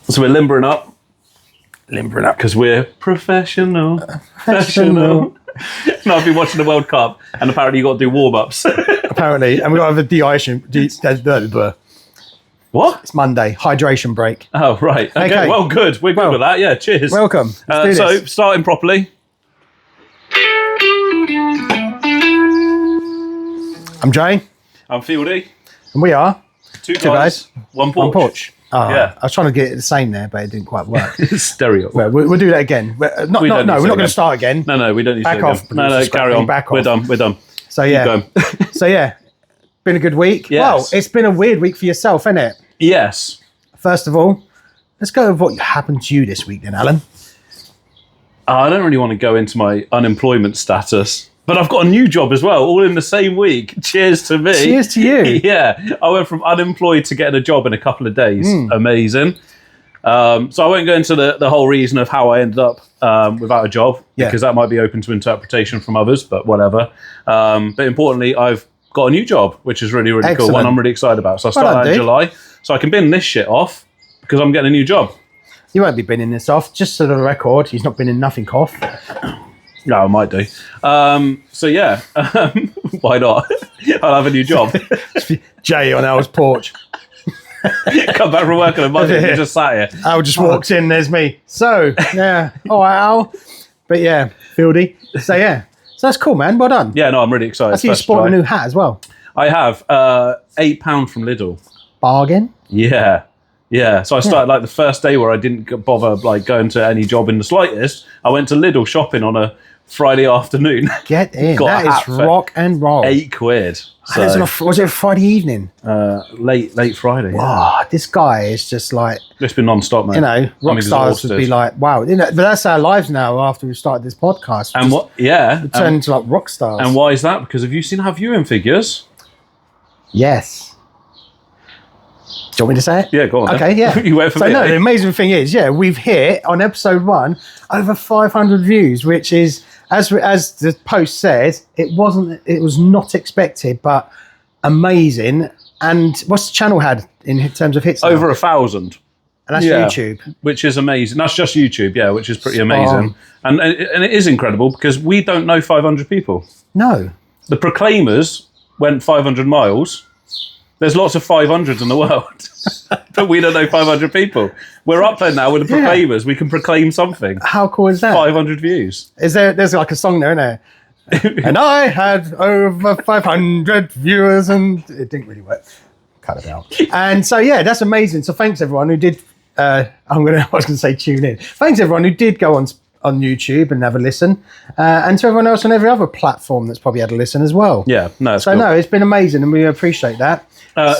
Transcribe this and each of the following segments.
So we're limbering up because we're professional. No, I've been watching the World Cup, and apparently you got to do warm-ups. Apparently, and we got to have a dehydration. What? It's Monday, hydration break. Oh, right. Okay. Well, good. We're good with that. Yeah, cheers. Welcome. Let's do so, this. starting properly. I'm Jay. I'm Fieldy. And we are Two guys, one porch. One porch. Oh, Yeah. I was trying to get it the same there, but it didn't quite work. Stereo. Well, we'll do that again. We're not going to start again. No, we don't need back to. Off, no, carry on. Back We're off. done. So, yeah. Been a good week. Yes. Well, it's been a weird week for yourself, isn't it? Yes. First of all, let's go with what happened to you this week then, Alan. I don't really want to go into my unemployment status, but I've got a new job as well, all in the same week. Cheers to me. Cheers to you. Yeah. I went from unemployed to getting a job in a couple of days. Amazing. So I won't go into the whole reason of how I ended up without a job, because that might be open to interpretation from others, but whatever. But importantly, I've got a new job, which is really, really cool, and I'm really excited about. So I started in July, so I can bin this shit off because I'm getting a new job. You won't be binning this off, just so the record, he's not binning nothing off. No, I might do. So yeah, why not? I'll have a new job. Jay on Al's porch. Come back from work on a Monday, you just sat here. Al just walks in, there's me. So, yeah, all right, Al. But yeah, Fieldy. So yeah, so that's cool, man. Well done. Yeah, no, I'm really excited. I see you sporting a new hat as well. I have £8 from Lidl. Bargain. Yeah. So I started like the first day where I didn't bother like going to any job in the slightest. I went to Lidl shopping on a Friday afternoon. Get in. That is rock and roll. £8. So, was it a Friday evening? Late Friday. Wow, this guy is just like... It's been non-stop, man. You know, rock stars would be like, wow. You know, but that's our lives now after we started this podcast. And what? Yeah. We turned into like rock stars. And why is that? Because have you seen our viewing figures? Yes. Do you want me to say it? Yeah, go on. Okay, yeah. You wait for me. No, the amazing thing is, we've hit on episode 1 over 500 views, which is, as the post says, it was not expected, but amazing. And what's the channel had in terms of hits? Over 1,000. And that's YouTube. Which is amazing. That's just YouTube, which is pretty amazing. And it is incredible because we don't know 500 people. No. The Proclaimers went 500 miles. There's lots of 500s in the world, but we don't know 500 people. We're up there now with the Proclaimers. We can proclaim something. How cool is that? 500 views. There's like a song there, isn't there? And I had over 500 viewers, and it didn't really work. Cut it out. And so, that's amazing. So thanks everyone who did, I was going to say tune in. Thanks everyone who did go on YouTube and have a listen, and to everyone else on every other platform that's probably had a listen as well. Yeah, no, so cool. No, it's been amazing, and we appreciate that.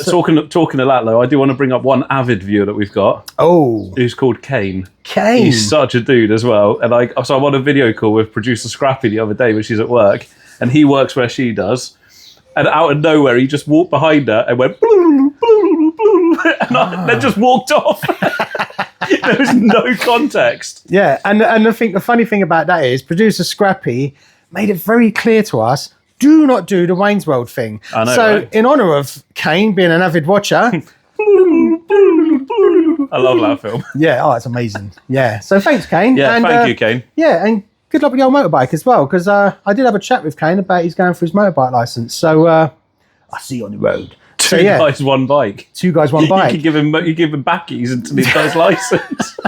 Talking of that, though, I do want to bring up one avid viewer that we've got. Oh, who's called Kane. Kane, he's such a dude as well. And so I on a video call with producer Scrappy the other day when she's at work, and he works where she does. And out of nowhere, he just walked behind her and went, and then just walked off. There was no context. Yeah, and I think the funny thing about that is producer Scrappy made it very clear to us, do not do the Wayne's World thing. I know, so right? In honour of Kane being an avid watcher... I love that film. Yeah, it's amazing. Yeah, so thanks, Kane. Yeah, thank you, Kane. Yeah, and good luck with your motorbike as well, because I did have a chat with Kane about he's going for his motorbike licence. So I'll see you on the road. Two guys, one bike. 2 guys, one bike. You give him backies until he does licence.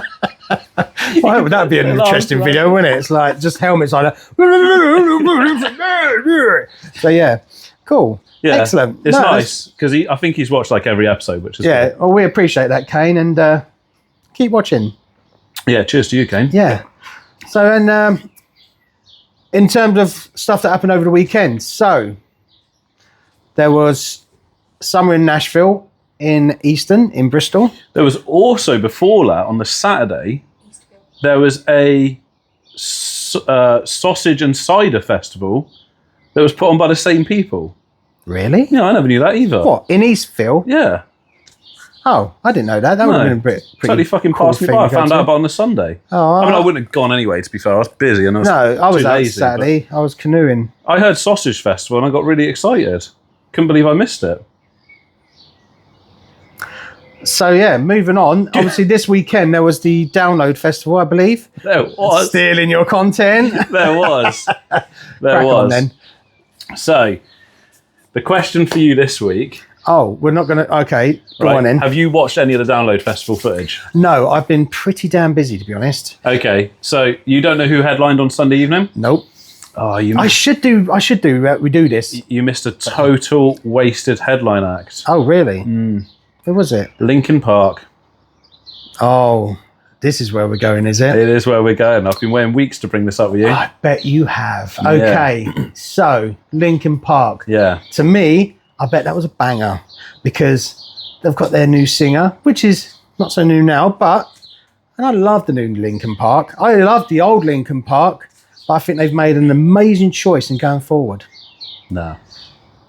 Well, that'd be an interesting video, wouldn't it? It's like just helmets on. So cool. Yeah, excellent. It's nice because I think he's watched like every episode, which is cool. Well, we appreciate that, Kane, and keep watching. Yeah, cheers to you, Kane. Yeah. So, and in terms of stuff that happened over the weekend, so there was summer in Nashville, in Easton, in Bristol. There was also, before that, on the Saturday, there was a sausage and cider festival that was put on by the same people. Really? Yeah, I never knew that either. What, in Eastville? Yeah. Oh, I didn't know that. That would have been a pretty totally fucking cool passed me by. I found out about it on the Sunday. Oh, I mean, I wouldn't have gone anyway, to be fair. I was busy. And I was out Saturday. I was canoeing. I heard Sausage Festival and I got really excited. Couldn't believe I missed it. So yeah, moving on. Obviously, this weekend there was the Download Festival, I believe. There was. Stealing your content. There was. There Crack was. on, then. So, the question for you this week. Oh, we're not going to... Okay, go on then. Have you watched any of the Download Festival footage? No, I've been pretty damn busy, to be honest. Okay, so you don't know who headlined on Sunday evening? Nope. Oh, I should do. We do this. You missed a total wasted headline act. Oh, really? Who was it? Linkin Park. Oh, this is where we're going, is it? It is where we're going. I've been waiting weeks to bring this up with you. I bet you have. Okay, so Linkin Park. Yeah. To me, I bet that was a banger because they've got their new singer, which is not so new now, and I love the new Linkin Park. I love the old Linkin Park, but I think they've made an amazing choice in going forward. No.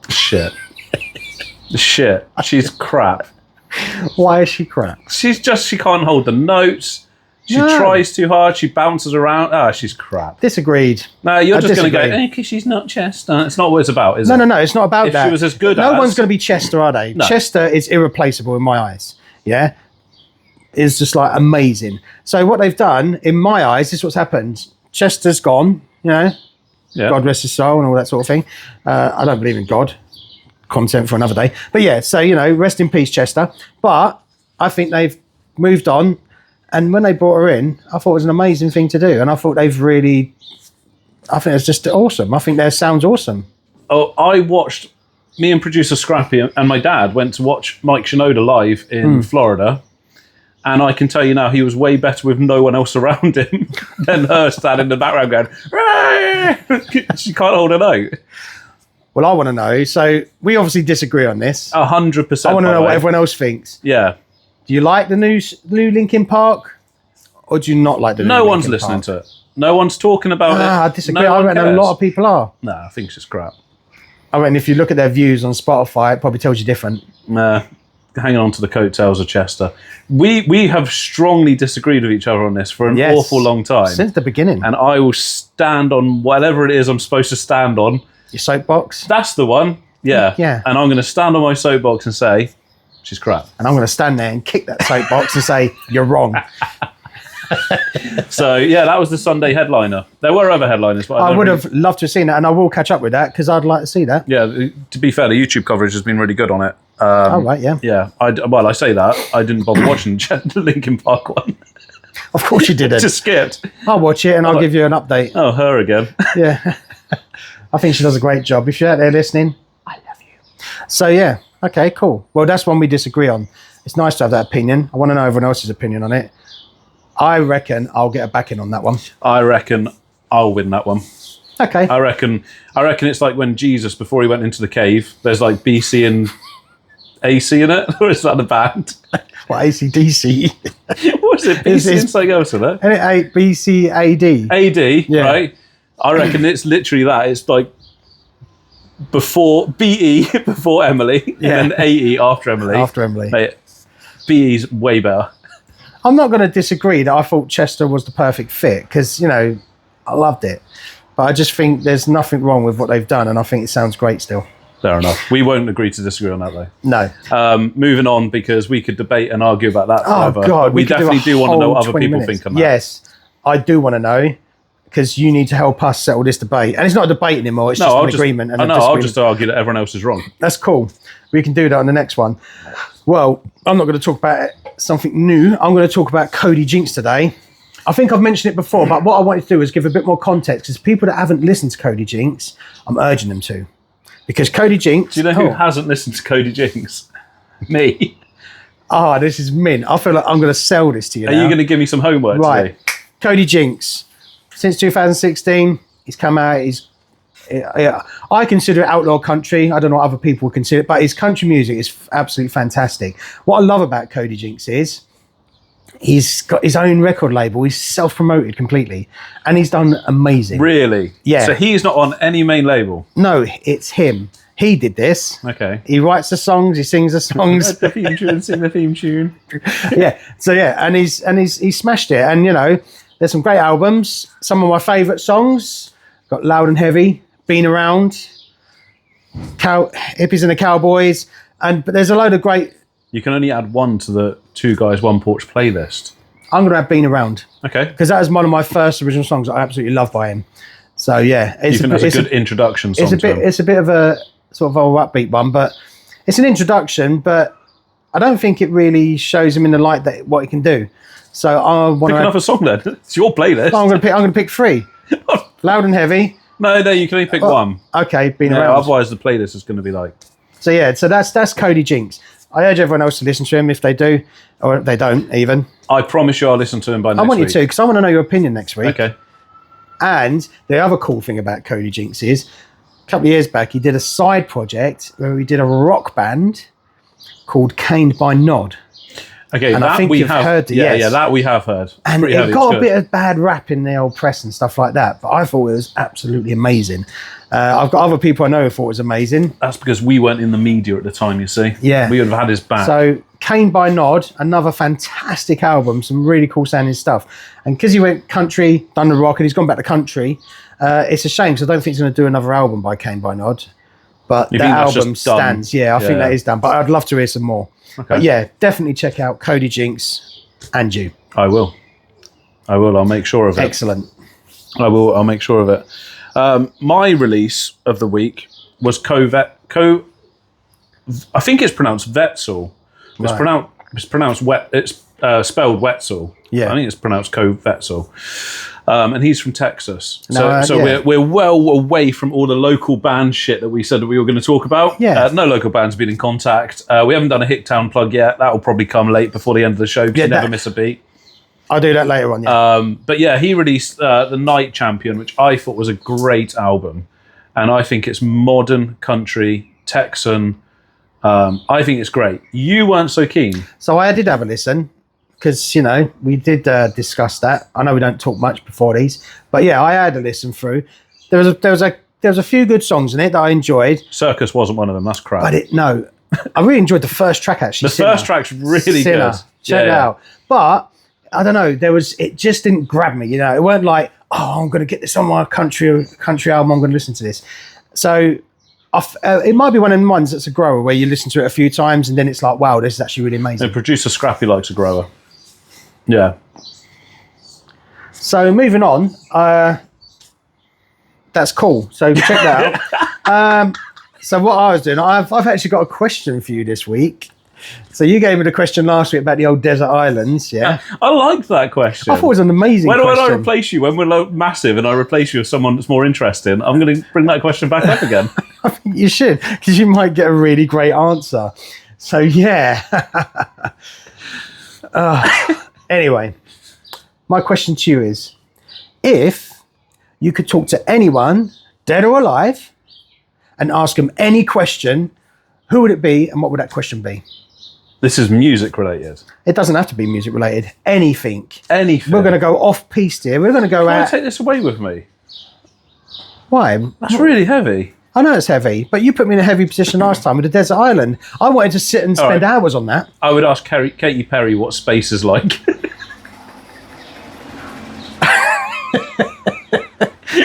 Shit. Shit. She's crap. Why is she crap? She can't hold the notes. She tries too hard. She bounces around. She's crap. Disagreed. No, you're just going to go, because she's not Chester. It's not what it's about, is it? No, it's not about that. If she was as good No one's going to be Chester, are they? No. Chester is irreplaceable in my eyes. Yeah? It's just like amazing. So what they've done, in my eyes, this is what's happened. Chester's gone, Yeah. God rest his soul and all that sort of thing. I don't believe in God. Content for another day. But yeah, so, rest in peace, Chester. But I think they've moved on. And when they brought her in, I thought it was an amazing thing to do. And I thought I think it's just awesome. I think their sound's awesome. Oh, me and producer Scrappy and my dad went to watch Mike Shinoda live in Florida. And I can tell you now, he was way better with no one else around him than her standing in the background going, "Rah!" She can't hold a note. Well, I want to know. So we obviously disagree on this. 100%. I want to know what everyone else thinks. Yeah. Do you like the new Linkin Park, or do you not like the new No one's Linkin listening Park? to it. No one's talking about it. I disagree. No I one reckon a cares. lot of people are. No, I think it's just crap. I reckon if you look at their views on Spotify, it probably tells you different. Nah, hanging on to the coattails of Chester. We have strongly disagreed with each other on this for an awful long time. Since the beginning. And I will stand on whatever it is I'm supposed to stand on. Your soapbox? That's the one. Yeah. Yeah. And I'm going to stand on my soapbox and say, she's crap. And I'm going to stand there and kick that soapbox and say, you're wrong. So, yeah, that was the Sunday headliner. There were other headliners, but I would have loved to have seen that, and I will catch up with that because I'd like to see that. Yeah, to be fair, the YouTube coverage has been really good on it. Oh, right, yeah. Yeah, I say that. I didn't bother watching the Linkin Park one. Of course you didn't. Just skipped. I'll watch it and I'll give you an update. Oh, her again. Yeah. I think she does a great job. If you're out there listening, I love you. So, yeah. Okay, cool. Well, that's one we disagree on. It's nice to have that opinion. I want to know everyone else's opinion on it. I reckon I'll get a back in on that one. I reckon I'll win that one. Okay. I reckon it's like when Jesus, before he went into the cave, there's like BC and AC in it. Or is that the band? What, ACDC? What is it? BC and something else in it? BCAD. AD, right? I reckon it's literally that. It's like before BE, before Emily, and then AE after Emily. After Emily. Mate, BE's way better. I'm not going to disagree that I thought Chester was the perfect fit because, I loved it. But I just think there's nothing wrong with what they've done, and I think it sounds great still. Fair enough. We won't agree to disagree on that, though. No. Moving on, because we could debate and argue about that forever. Oh, God. We definitely do want to know what other people minutes. think on that. Yes, I do want to know because you need to help us settle this debate. And it's not a debate anymore. It's just an agreement. And I'll just argue that everyone else is wrong. That's cool. We can do that on the next one. Well, I'm not going to talk about something new. I'm going to talk about Cody Jinks today. I think I've mentioned it before, but what I wanted to do is give a bit more context because people that haven't listened to Cody Jinks, I'm urging them to. Because Cody Jinks... Do you know who hasn't listened to Cody Jinks? Me. This is mint. I feel like I'm going to sell this to you Are you going to give me some homework today? Cody Jinks. Since 2016, he's come out. I consider it outlaw country. I don't know what other people would consider it, but his country music is absolutely fantastic. What I love about Cody Jinks is he's got his own record label. He's self-promoted completely, and he's done amazing. Really? Yeah. So he's not on any main label? No, it's him. He did this. Okay. He writes the songs. He sings the songs. The theme tune, sing the theme tune. Yeah. So yeah, and he's smashed it. And there's some great albums. Some of my favourite songs got Loud and Heavy, Been Around, Hippies and the Cowboys, but there's a load of great You can only add one to the Two Guys One Porch playlist. I'm going to have Been Around. Okay. Because that is one of my first original songs that I absolutely love by him. So, yeah. You think that's a good introduction song to him? It's a bit of a sort of old upbeat one, but it's an introduction, but I don't think it really shows him in the light that what he can do. So I want to... Pick another song then. It's your playlist. I'm going to pick 3. Loud and Heavy. No, you can only pick one. Okay, Been Around. Otherwise the playlist is going to be like... So, yeah, so that's Cody Jinks. I urge everyone else to listen to him if they do, or if they don't even. I promise you I'll listen to him by next week. I want you to, because I want to know your opinion next week. Okay. And the other cool thing about Cody Jinks is, a couple of years back, he did a side project where he did a rock band called Caned by Nod. Okay, and that I think we you've have heard it. Yeah, yes. yeah, that we have heard. And Pretty it heavy, got it's a good. bit of bad rap in the old press and stuff like that, but I thought it was absolutely amazing. I've got other people I know who thought it was amazing. That's because we weren't in the media at the time, you see. Yeah. We would have had his back. So, Caned by Nod, another fantastic album, some really cool sounding stuff. And because he went country, done the rock, and he's gone back to country, it's a shame because I don't think he's going to do another album by Caned by Nod. But that album stands. Yeah, I think that is done. But I'd love to hear some more. Okay. But yeah, definitely check out Cody Jinks and you. I will. I'll make sure of it. Excellent. I'll make sure of it. My release of the week was I think it's pronounced Vetzel. It's pronounced wet. It's spelled Wetzel. Yeah. I think it's pronounced Vetzel. And he's from Texas. So yeah. we're well away from all the local band shit that we said that we were going to talk about. Yeah. No local bands been in contact. We haven't done a Hicktown plug yet. That will probably come late before the end of the show because you never miss a beat. I'll do that later on, yeah. But yeah, he released The Night Champion, which I thought was a great album. And I think it's modern country, Texan. I think it's great. You weren't so keen. So I did have a listen because, we did discuss that. I know we don't talk much before these. But yeah, I had a listen through. There was a few good songs in it that I enjoyed. Circus wasn't one of them. That's crap. But I really enjoyed the first track, actually. The first track's really good. Check it out. But I don't know. It just didn't grab me. It weren't like, oh, I'm going to get this on my country album. I'm going to listen to this. So it might be one of the ones that's a grower where you listen to it a few times and then it's like, wow, this is actually really amazing. And producer Scrappy likes a grower. Yeah. So moving on, that's cool. So check that out. So what I was doing, I've actually got a question for you this week. So you gave me the question last week about the old desert islands, yeah? I liked that question. I thought it was an amazing question. When I replace you, when we're massive and I replace you with someone that's more interesting, I'm going to bring that question back up again. I think you should, because you might get a really great answer. So yeah. Anyway, my question to you is, if you could talk to anyone, dead or alive, and ask them any question, who would it be and what would that question be? This is music related. It doesn't have to be music related. Anything. Anything. We're going to go off piste here. We're going to go out. Take this away with me. Why? That's really heavy. I know it's heavy, but you put me in a heavy position last time with the desert island. I wanted to sit and spend hours on that. I would ask Katy Perry what space is like.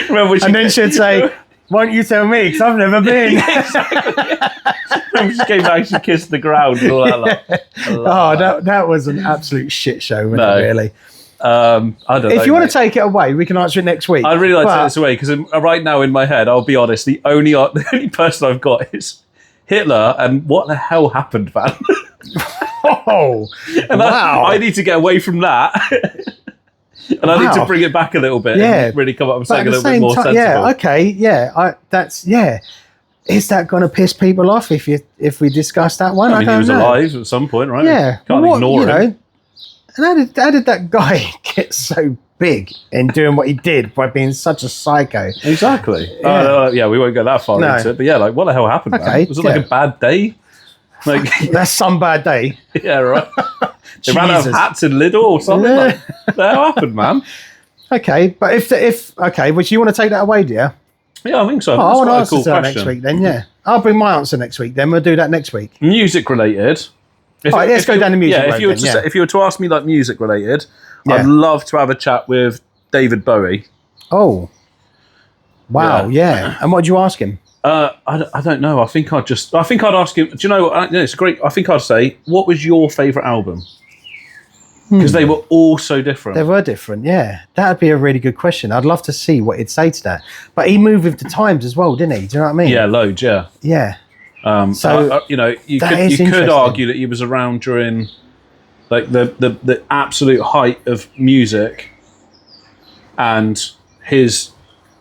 Remember and then she'd say, why don't you tell me, because I've never been. She came back, she kissed the ground and all that. That was an absolute shit show, wasn't it, really? I don't know. If you want to take it away, we can answer it next week. I'd really like to take this away, because right now in my head, I'll be honest, the only person I've got is Hitler, and what the hell happened, man? Oh, wow. I need to get away from that. And I need to bring it back a little bit and really come up with something a little bit more sensible. Yeah, okay, yeah. Is that going to piss people off if we discuss that one? I don't know. He was alive at some point, right? Yeah. Can't ignore him. And how did that guy get so big in doing what he did by being such a psycho? Exactly. Yeah, we won't go that far into it. But yeah, what the hell happened, man? Was it like a bad day? That's some bad day. Yeah, right. They ran out of hats in Lidl or something. What the hell happened, man? Okay, but would you want to take that away, dear? Yeah, I think so. I want to answer that next week then, yeah. I'll bring my answer next week then. We'll do that next week. Music related. Let's go down the music road if you were to ask me like music related, I'd love to have a chat with David Bowie. Oh. Wow, yeah. And what did you ask him? I don't know. I think I'd ask him. Do you know? It's great. I think I'd say, what was your favourite album? Because they were all so different. They were different, yeah. That'd be a really good question. I'd love to see what he'd say to that. But he moved with the times as well, didn't he? Do you know what I mean? Yeah, loads. Yeah. Yeah. So you could argue that he was around during like the absolute height of music, and his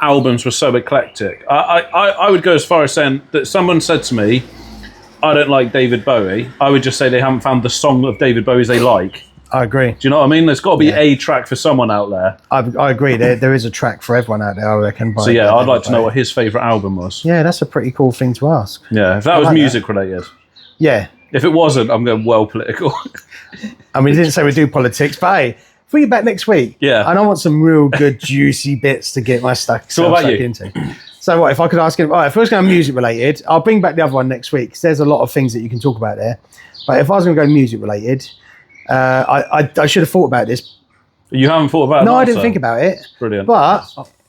albums were so eclectic. I would go as far as saying that someone said to me, I don't like David Bowie, I would just say they haven't found the song of David Bowie's they like. I agree. Do you know what I mean? There's got to be a track for someone out there. I agree. There is a track for everyone out there, I reckon. So yeah, I'd like to know what his favourite album was. Yeah, that's a pretty cool thing to ask. Yeah, if that was music related. Yeah. If it wasn't, I'm going well political. I mean, he didn't say we do politics, but hey, if we get back next week, yeah, and I want some real good juicy bits to get my stuck into. So what, if I could ask him, all right, if it was going to be music related, I'll bring back the other one next week, because there's a lot of things that you can talk about there. But if I was going to go music related, I should have thought about this. You haven't thought about it? No, I didn't think about it. Brilliant. But,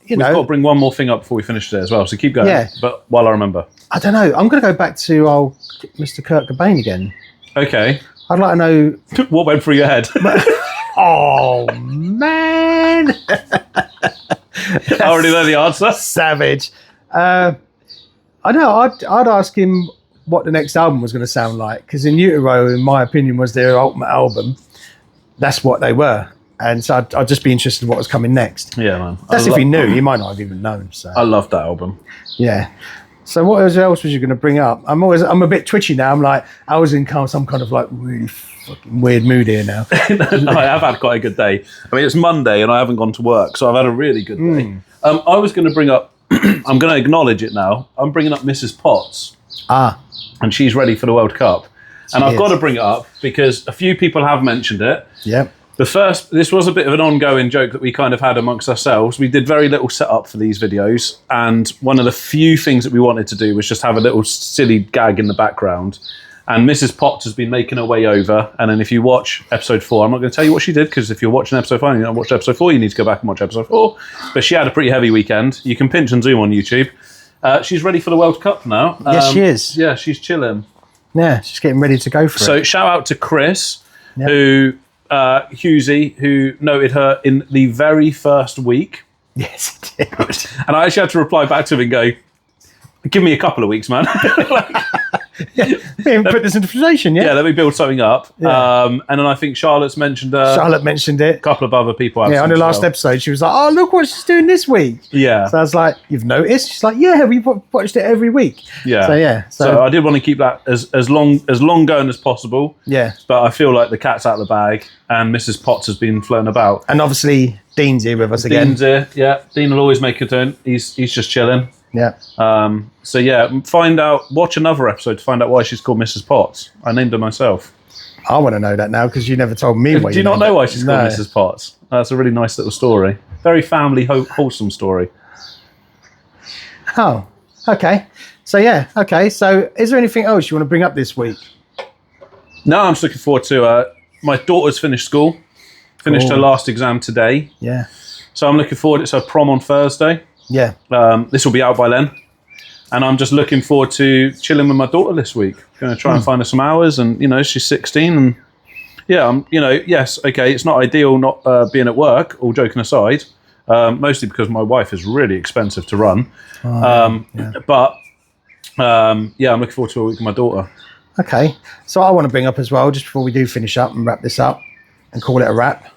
we've got to bring one more thing up before we finish today as well, so keep going. Yeah. But while I remember. I don't know. I'm going to go back to old Mr. Kurt Cobain again. Okay. I'd like to know... What went through your head? Oh, man! I already know the answer. Savage. I know. I'd ask him what the next album was going to sound like, because In Utero, in my opinion, was their ultimate album. That's what they were, and so I'd just be interested in what was coming next. Yeah, man. That's if he knew. He might not have even known. So I love that album. Yeah. So what else was you going to bring up? I'm a bit twitchy now. I'm like, I was in some kind of like really fucking weird mood here now. I have had quite a good day. I mean, it's Monday and I haven't gone to work, so I've had a really good day. I was going to bring up, I'm going to acknowledge it now. I'm bringing up Mrs. Potts. And she's ready for the World Cup. And I've got to bring it up because a few people have mentioned it. Yep. This was a bit of an ongoing joke that we kind of had amongst ourselves. We did very little setup for these videos, and one of the few things that we wanted to do was just have a little silly gag in the background. And Mrs. Potts has been making her way over, and then if you watch episode 4, I'm not going to tell you what she did, because if you're watching episode 5 and you don't watch episode 4, you need to go back and watch episode 4. But she had a pretty heavy weekend. You can pinch and zoom on YouTube. She's ready for the World Cup now. Yes, she is. Yeah, she's chilling. Yeah, she's getting ready to go for it. So shout out to Chris, Husey, who noted her in the very first week. Yes, he did. And I actually had to reply back to him and go, give me a couple of weeks, man. Put this into position, yeah? Yeah, let me build something up. Yeah. And then I think Charlotte mentioned it. A couple of other people. Yeah, on the last episode, she was like, oh, look what she's doing this week. Yeah. So I was like, you've noticed? She's like, yeah, we watched it every week. Yeah. So, yeah. So I did want to keep that as long going as possible. Yeah. But I feel like the cat's out of the bag and Mrs. Potts has been flown about. And obviously, Dean's here with us again. Dean's here, yeah. Dean will always make a turn. He's just chilling. Yeah. So yeah, watch another episode to find out why she's called Mrs. Potts. I named her myself. I want to know that now because you never told me why. Do you not know why she's called Mrs. Potts? That's a really nice little story. Very family wholesome story. Oh, okay. So yeah, okay. So is there anything else you want to bring up this week? No, I'm just looking forward to my daughter's finished school. Finished her last exam today. Yeah. So I'm looking forward. It's her prom on Thursday. Yeah. This will be out by then. And I'm just looking forward to chilling with my daughter this week. Going to try and find her some hours. And, she's 16. And, yeah, yes, okay, it's not ideal not being at work, all joking aside. Mostly because my wife is really expensive to run. But, I'm looking forward to a week with my daughter. Okay. So I want to bring up as well, just before we do finish up and wrap this up and call it a wrap.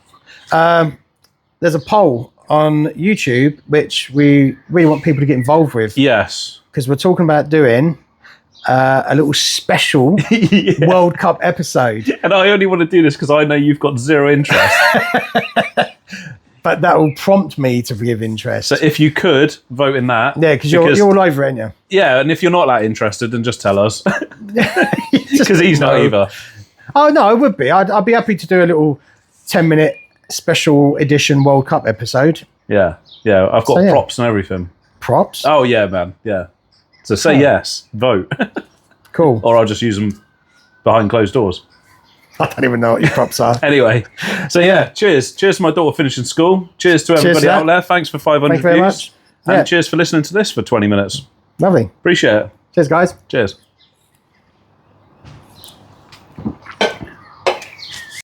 There's a poll on YouTube, which we really want people to get involved with. Yes. Because we're talking about doing a little special World Cup episode. And I only want to do this because I know you've got zero interest. But that will prompt me to give interest. So if you could, vote in that. Yeah, because you're all over it, aren't you? Yeah, and if you're not that interested, then just tell us. Because he's not either. Oh, no, I would be. I'd be happy to do a little 10-minute special edition World Cup episode. Yeah. I've got props and everything. Props? Oh, yeah, man. Yeah. So say yes, vote. Cool. Or I'll just use them behind closed doors. I don't even know what your props are. Anyway, so yeah, cheers. Cheers to my daughter finishing school. Cheers to everybody out there. Thanks for 500 views. Very much. And cheers for listening to this for 20 minutes. Lovely. Appreciate it. Cheers, guys. Cheers.